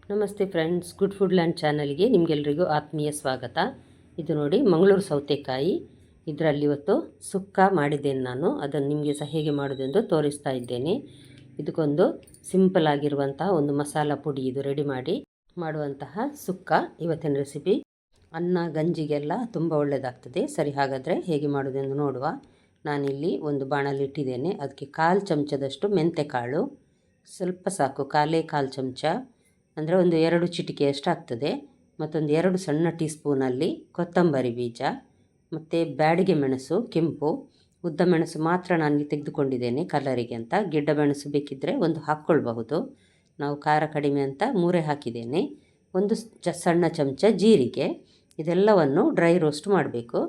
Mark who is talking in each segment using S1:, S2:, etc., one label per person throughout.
S1: ನಮಸ್ತೆ friends, good food land ಚಾನಲ್ಗೆ ನಿಮಗೆಲ್ಲರಿಗೂ ಆತ್ಮೀಯ ಸ್ವಾಗತ. ಇದು ನೋಡಿ ಮಂಗಳೂರು ಸೌತೆಕಾಯಿ. ಇದರಲ್ಲಿ ಇವತ್ತು ಸುಕ್ಕ ಮಾಡಿದ್ದೇನೆ ನಾನು. ಅದನ್ನು ನಿಮಗೆ ಸಹ ಹೇಗೆ ಮಾಡೋದೆಂದು ತೋರಿಸ್ತಾ ಇದ್ದೇನೆ. ಇದಕ್ಕೊಂದು ಸಿಂಪಲ್ ಆಗಿರುವಂತಹ ಒಂದು ಮಸಾಲ ಪುಡಿ ಇದು ರೆಡಿ ಮಾಡಿ ಮಾಡುವಂತಹ ಸುಕ್ಕ ಇವತ್ತಿನ ರೆಸಿಪಿ. ಅನ್ನ ಗಂಜಿಗೆಲ್ಲ ತುಂಬ ಒಳ್ಳೆಯದಾಗ್ತದೆ. ಸರಿ, ಹಾಗಾದರೆ ಹೇಗೆ ಮಾಡೋದೆಂದು ನೋಡುವ. ನಾನಿಲ್ಲಿ ಒಂದು ಬಾಣಲಿ ಇಟ್ಟಿದ್ದೇನೆ. ಅದಕ್ಕೆ 1/4 ಚಮಚದಷ್ಟು ಮೆಂತೆಕಾಳು, ಸ್ವಲ್ಪ ಸಾಕು, ಕಾಲು ಚಮಚ ಅಂದರೆ ಒಂದು 2 ಚಿಟಿಕೆಯಷ್ಟು ಆಗ್ತದೆ. ಮತ್ತೊಂದು 2 ಸಣ್ಣ ಟೀ ಸ್ಪೂನಲ್ಲಿ ಕೊತ್ತಂಬರಿ ಬೀಜ, ಮತ್ತು ಬ್ಯಾಡಿಗೆ ಮೆಣಸು ಕೆಂಪು, ಉದ್ದ ಮೆಣಸು ಮಾತ್ರ ನಾನು ತೆಗೆದುಕೊಂಡಿದ್ದೇನೆ ಕಲರಿಗೆ ಅಂತ. ಗಿಡ್ಡ ಮೆಣಸು ಬೇಕಿದ್ದರೆ ಒಂದು ಹಾಕ್ಕೊಳ್ಬಹುದು. ನಾವು ಖಾರ ಕಡಿಮೆ ಅಂತ 3 ಹಾಕಿದ್ದೇನೆ. ಒಂದು ಸಣ್ಣ ಚಮಚ ಜೀರಿಗೆ. ಇದೆಲ್ಲವನ್ನು ಡ್ರೈ ರೋಸ್ಟ್ ಮಾಡಬೇಕು.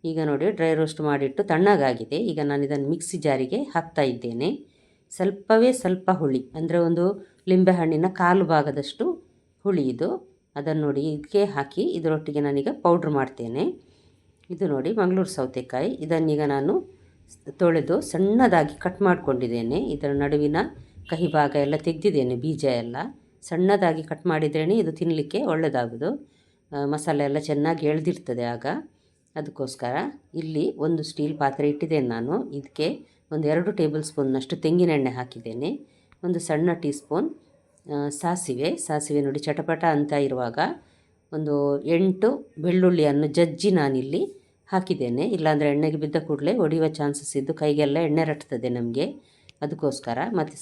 S1: ಈಗ ನೋಡಿ, ಡ್ರೈ ರೋಸ್ಟ್ ಮಾಡಿಟ್ಟು ತಣ್ಣಗಾಗಿದೆ. ಈಗ ನಾನು ಇದನ್ನು ಮಿಕ್ಸಿ ಜಾರಿಗೆ ಹಾಕ್ತಾ ಇದ್ದೇನೆ. ಸ್ವಲ್ಪ ಹುಳಿ, ಅಂದರೆ ಒಂದು ಲಿಂಬೆಹಣ್ಣಿನ 1/4 ಭಾಗದಷ್ಟು ಹುಳಿ ಇದು. ಅದನ್ನು ನೋಡಿ ಇದಕ್ಕೆ ಹಾಕಿ ಇದರೊಟ್ಟಿಗೆ ನಾನೀಗ ಪೌಡ್ರ್ ಮಾಡ್ತೇನೆ. ಇದು ನೋಡಿ ಮಂಗಳೂರು ಸೌತೆಕಾಯಿ. ಇದನ್ನೀಗ ನಾನು ತೊಳೆದು ಸಣ್ಣದಾಗಿ ಕಟ್ ಮಾಡಿಕೊಂಡಿದ್ದೇನೆ. ಇದರ ನಡುವಿನ ಕಹಿ ಭಾಗ ಎಲ್ಲ ತೆಗೆದಿದ್ದೇನೆ, ಬೀಜ ಎಲ್ಲ. ಸಣ್ಣದಾಗಿ ಕಟ್ ಮಾಡಿದ್ರೇ ಇದು ತಿನ್ನಲಿಕ್ಕೆ ಒಳ್ಳೆಯದಾಗೋದು. ಮಸಾಲೆ ಎಲ್ಲ ಚೆನ್ನಾಗಿ ಎಳೆದಿರ್ತದೆ ಆಗ. ಅದಕ್ಕೋಸ್ಕರ ಇಲ್ಲಿ ಒಂದು ಸ್ಟೀಲ್ ಪಾತ್ರೆ ಇಟ್ಟಿದ್ದೇನೆ ನಾನು. ಇದಕ್ಕೆ ಒಂದು 2 ಟೇಬಲ್ ಸ್ಪೂನ್ನಷ್ಟು ತೆಂಗಿನೆಣ್ಣೆ ಹಾಕಿದ್ದೇನೆ. ಒಂದು ಸಣ್ಣ ಟೀ ಸ್ಪೂನ್ ಸಾಸಿವೆ ನೋಡಿ ಚಟಪಟ ಅಂತ ಇರುವಾಗ ಒಂದು 8 ಬೆಳ್ಳುಳ್ಳಿಯನ್ನು ಜಜ್ಜಿ ನಾನಿಲ್ಲಿ ಹಾಕಿದ್ದೇನೆ. ಇಲ್ಲಾಂದರೆ ಎಣ್ಣೆಗೆ ಬಿದ್ದ ಕೂಡಲೇ ಒಡೆಯುವ ಚಾನ್ಸಸ್ ಇದ್ದು ಕೈಗೆಲ್ಲ ಎಣ್ಣೆ ರಟ್ತದೆ ನಮಗೆ. ಅದಕ್ಕೋಸ್ಕರ ಮತ್ತು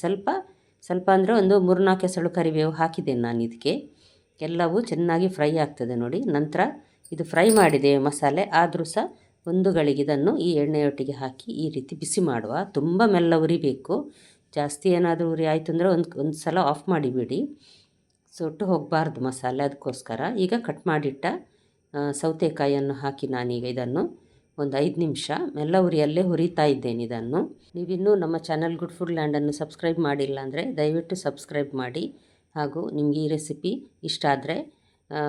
S1: ಸ್ವಲ್ಪ ಅಂದರೆ ಒಂದು 3-4 ಎಸಳು ಕರಿಬೇವು ಹಾಕಿದ್ದೇನೆ ನಾನು ಇದಕ್ಕೆ. ಎಲ್ಲವೂ ಚೆನ್ನಾಗಿ ಫ್ರೈ ಆಗ್ತದೆ ನೋಡಿ. ನಂತರ ಇದು ಫ್ರೈ ಮಾಡಿದೆ ಮಸಾಲೆ, ಆದರೂ ಸಹ ಒಂದು ಗಳಿಗೆ ಇದನ್ನು ಈ ಎಣ್ಣೆಯೊಟ್ಟಿಗೆ ಹಾಕಿ ಈ ರೀತಿ ಬಿಸಿ ಮಾಡುವ. ತುಂಬ ಮೆಲ್ಲ ಉರಿಬೇಕು. ಜಾಸ್ತಿ ಏನಾದರೂ ಉರಿ ಆಯಿತು ಅಂದರೆ ಒಂದು ಸಲ ಆಫ್ ಮಾಡಿಬಿಡಿ, ಸುಟ್ಟು ಹೋಗಬಾರ್ದು ಮಸಾಲೆ. ಅದಕ್ಕೋಸ್ಕರ ಈಗ ಕಟ್ ಮಾಡಿಟ್ಟ ಸೌತೆಕಾಯಿಯನ್ನು ಹಾಕಿ ನಾನೀಗ ಇದನ್ನು ಒಂದು 5 ನಿಮಿಷ ಮೆಲ್ಲ ಉರಿಯಲ್ಲೇ ಹುರಿತಾ ಇದ್ದೇನೆ ಇದನ್ನು. ನೀವಿನ್ನೂ ನಮ್ಮ ಚಾನಲ್ ಗುಡ್ ಫುಡ್ ಲ್ಯಾಂಡನ್ನು ಸಬ್ಸ್ಕ್ರೈಬ್ ಮಾಡಿಲ್ಲ ಅಂದರೆ ದಯವಿಟ್ಟು ಸಬ್ಸ್ಕ್ರೈಬ್ ಮಾಡಿ. ಹಾಗೂ ನಿಮಗೆ ಈ ರೆಸಿಪಿ ಇಷ್ಟ ಆದರೆ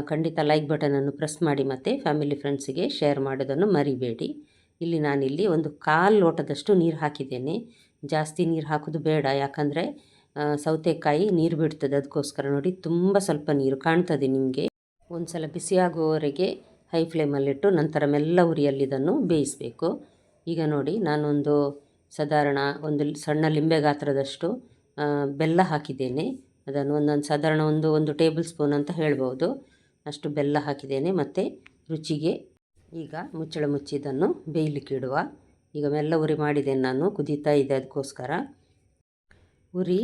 S1: ಖಂಡಿತ ಲೈಕ್ ಬಟನನ್ನು ಪ್ರೆಸ್ ಮಾಡಿ ಮತ್ತು ಫ್ಯಾಮಿಲಿ ಫ್ರೆಂಡ್ಸಿಗೆ ಶೇರ್ ಮಾಡೋದನ್ನು ಮರಿಬೇಡಿ. ಇಲ್ಲಿ ನಾನಿಲ್ಲಿ ಒಂದು 1/4 ಲೋಟದಷ್ಟು ನೀರು ಹಾಕಿದ್ದೇನೆ. ಜಾಸ್ತಿ ನೀರು ಹಾಕೋದು ಬೇಡ, ಯಾಕಂದರೆ ಸೌತೆಕಾಯಿ ನೀರು ಬಿಡ್ತದೆ. ಅದಕ್ಕೋಸ್ಕರ ನೋಡಿ ತುಂಬ ಸ್ವಲ್ಪ ನೀರು ಕಾಣ್ತದೆ ನಿಮಗೆ. ಒಂದು ಸಲ ಬಿಸಿಯಾಗುವವರೆಗೆ ಹೈ ಫ್ಲೇಮಲ್ಲಿಟ್ಟು ನಂತರ ಮೆಲ್ಲ ಉರಿಯಲ್ಲಿ ಇದನ್ನು ಬೇಯಿಸಬೇಕು. ಈಗ ನೋಡಿ, ನಾನೊಂದು ಸಾಧಾರಣ ಒಂದು ಸಣ್ಣ ಲಿಂಬೆ ಗಾತ್ರದಷ್ಟು ಬೆಲ್ಲ ಹಾಕಿದ್ದೇನೆ. ಅದನ್ನು ಒಂದೊಂದು ಸಾಧಾರಣ ಒಂದು ಟೇಬಲ್ ಸ್ಪೂನ್ ಅಂತ ಹೇಳ್ಬೋದು ಅಷ್ಟು ಬೆಲ್ಲ ಹಾಕಿದ್ದೇನೆ. ಮತ್ತು ರುಚಿಗೆ ಈಗ ಮುಚ್ಚಳ ಮುಚ್ಚಿ ಇದನ್ನು ಬೇಯಲಿಕ್ಕೆ ಇಡುವ. ಈಗ ಮೆಲ್ಲ ಉರಿ ಮಾಡಿದ್ದೇನೆ ನಾನು, ಕುದೀತಾ ಇದೆ. ಅದಕ್ಕೋಸ್ಕರ ಉರಿ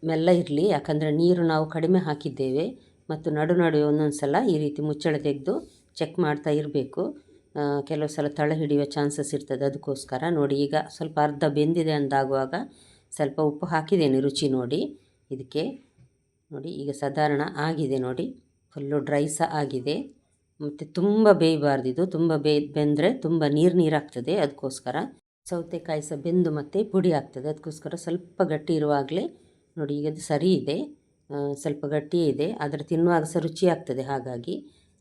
S1: ಮೆಲ್ಲ ಇರಲಿ, ಯಾಕಂದರೆ ನೀರು ನಾವು ಕಡಿಮೆ ಹಾಕಿದ್ದೇವೆ. ಮತ್ತು ನಡುವೆ ಒಂದೊಂದು ಸಲ ಈ ರೀತಿ ಮುಚ್ಚಳ ತೆಗೆದು ಚೆಕ್ ಮಾಡ್ತಾ ಇರಬೇಕು. ಕೆಲವು ಸಲ ತಳ ಹಿಡಿಯುವ ಚಾನ್ಸಸ್ ಇರ್ತದೆ. ಅದಕ್ಕೋಸ್ಕರ ನೋಡಿ, ಈಗ ಸ್ವಲ್ಪ ಅರ್ಧ ಬೆಂದಿದೆ ಅಂದಾಗುವಾಗ ಸ್ವಲ್ಪ ಉಪ್ಪು ಹಾಕಿದ್ದೇನೆ ರುಚಿ ನೋಡಿ. ಇದಕ್ಕೆ ನೋಡಿ ಈಗ ಸಾಧಾರಣ ಆಗಿದೆ ನೋಡಿ, ಫುಲ್ಲು ಡ್ರೈ ಸಹ ಆಗಿದೆ. ಮತ್ತು ತುಂಬ ಬೇಯಬಾರ್ದು ಇದು. ತುಂಬ ಬೆಂದರೆ ತುಂಬ ನೀರಾಗ್ತದೆ. ಅದಕ್ಕೋಸ್ಕರ ಸೌತೆಕಾಯಿ ಸಹ ಬೆಂದು ಮತ್ತು ಪುಡಿ ಆಗ್ತದೆ. ಅದಕ್ಕೋಸ್ಕರ ಸ್ವಲ್ಪ ಗಟ್ಟಿ ಇರುವಾಗಲೇ ನೋಡಿ, ಈಗ ಅದು ಸರಿ ಇದೆ, ಸ್ವಲ್ಪ ಗಟ್ಟಿಯೇ ಇದೆ, ಆದರೆ ತಿನ್ನುವಾಗ ಸಹ ರುಚಿ ಆಗ್ತದೆ. ಹಾಗಾಗಿ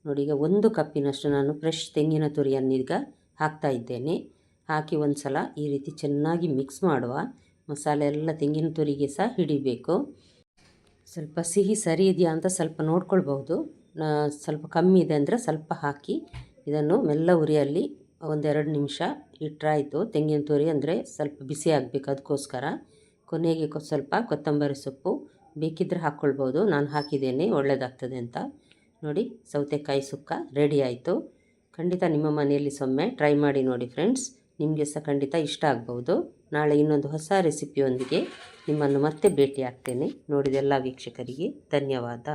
S1: ನೋಡಿ, ಈಗ 1 ಕಪ್ಪಿನಷ್ಟು ನಾನು ಫ್ರೆಶ್ ತೆಂಗಿನ ತುರಿಯನ್ನು ಈಗ ಹಾಕ್ತಾ ಇದ್ದೇನೆ. ಹಾಕಿ ಒಂದು ಸಲ ಈ ರೀತಿ ಚೆನ್ನಾಗಿ ಮಿಕ್ಸ್ ಮಾಡುವ. ಮಸಾಲೆ ಎಲ್ಲ ತೆಂಗಿನ ತುರಿಗೆ ಸಹ ಹಿಡಿಬೇಕು. ಸ್ವಲ್ಪ ಸಿಹಿ ಸರಿ ಇದೆಯಾ ಅಂತ ಸ್ವಲ್ಪ ನೋಡ್ಕೊಳ್ಬಹುದು. ಸ್ವಲ್ಪ ಕಮ್ಮಿ ಇದೆ ಅಂದರೆ ಸ್ವಲ್ಪ ಹಾಕಿ ಇದನ್ನು ಮೆಲ್ಲ ಉರಿಯಲ್ಲಿ 1-2 ನಿಮಿಷ ಇಟ್ಟರಾಯಿತು. ತೆಂಗಿನ ತುರಿ ಅಂದರೆ ಸ್ವಲ್ಪ ಬಿಸಿ ಆಗಬೇಕು. ಅದಕ್ಕೋಸ್ಕರ ಕೊನೆಗೆ ಸ್ವಲ್ಪ ಕೊತ್ತಂಬರಿ ಸೊಪ್ಪು ಬೇಕಿದ್ದರೆ ಹಾಕ್ಕೊಳ್ಬೋದು. ನಾನು ಹಾಕಿದ್ದೇನೆ, ಒಳ್ಳೆಯದಾಗ್ತದೆ ಅಂತ. ನೋಡಿ, ಸೌತೆಕಾಯಿ ಸುಕ್ಕ ರೆಡಿ ಆಯಿತು. ಖಂಡಿತ ನಿಮ್ಮ ಮನೆಯಲ್ಲಿ ಒಮ್ಮೆ ಟ್ರೈ ಮಾಡಿ ನೋಡಿ ಫ್ರೆಂಡ್ಸ್. ನಿಮಗೆ ಸಹ ಖಂಡಿತ ಇಷ್ಟ ಆಗ್ಬೋದು. ನಾಳೆ ಇನ್ನೊಂದು ಹೊಸ ರೆಸಿಪಿಯೊಂದಿಗೆ ನಿಮ್ಮನ್ನು ಮತ್ತೆ ಭೇಟಿ ಆಗ್ತೇನೆ. ನೋಡಿದ ಎಲ್ಲ ವೀಕ್ಷಕರಿಗೆ ಧನ್ಯವಾದ.